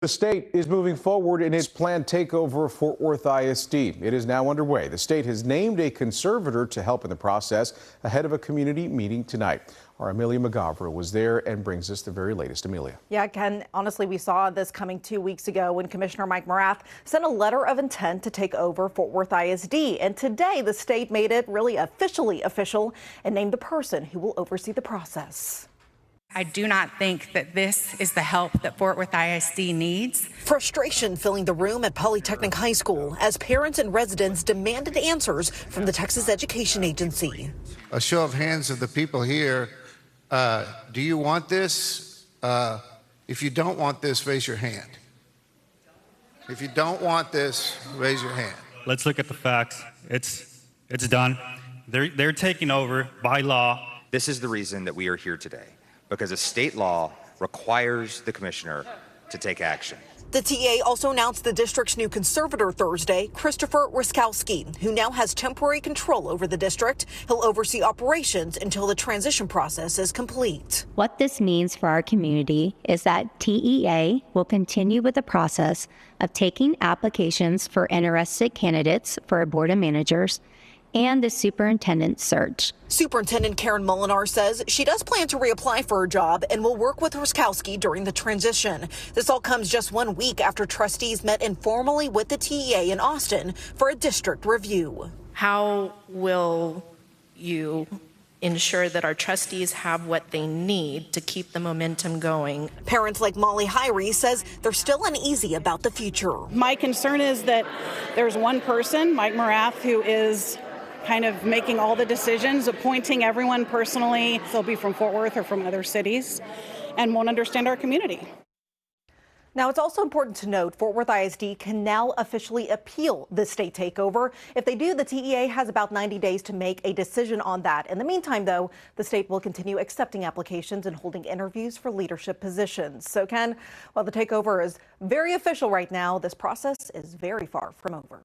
The state is moving forward in its planned takeover of Fort Worth ISD. It is now underway. The state has named a conservator to help in the process ahead of a community meeting tonight. Our Amelia McGovern was there and brings us the very latest. Amelia. Yeah, Ken, honestly, we saw this coming 2 weeks ago when Commissioner Mike Morath sent a letter of intent to take over Fort Worth ISD. And today, the state made it really officially official and named the person who will oversee the process. I do not think that this is the help that Fort Worth ISD needs. Frustration filling the room at Polytechnic High School as parents and residents demanded answers from the Texas Education Agency. A show of hands of the people here. Do you want this? If you don't want this, raise your hand. If you don't want this, raise your hand. Let's look at the facts. It's done. They're taking over by law. This is the reason that we are here today, because a state law requires the commissioner to take action. The TA also announced the district's new conservator Thursday, Christopher Ruskowski, who now has temporary control over the district. He'll oversee operations until the transition process is complete. What this means for our community is that TEA will continue with the process of taking applications for interested candidates for board of managers and the superintendent search. Superintendent Karen Molinar says she does plan to reapply for a job and will work with Ruskowski during the transition. This all comes just 1 week after trustees met informally with the TEA in Austin for a district review. How will you ensure that our trustees have what they need to keep the momentum going? Parents like Molly Hyrie says they're still uneasy about the future. My concern is that there's one person, Mike Morath, who is kind of making all the decisions, appointing everyone personally. They'll be from Fort Worth or from other cities and won't understand our community. Now, it's also important to note Fort Worth ISD can now officially appeal the state takeover. If they do, the TEA has about 90 days to make a decision on that. In the meantime, though, the state will continue accepting applications and holding interviews for leadership positions. So, Ken, while the takeover is very official right now, this process is very far from over.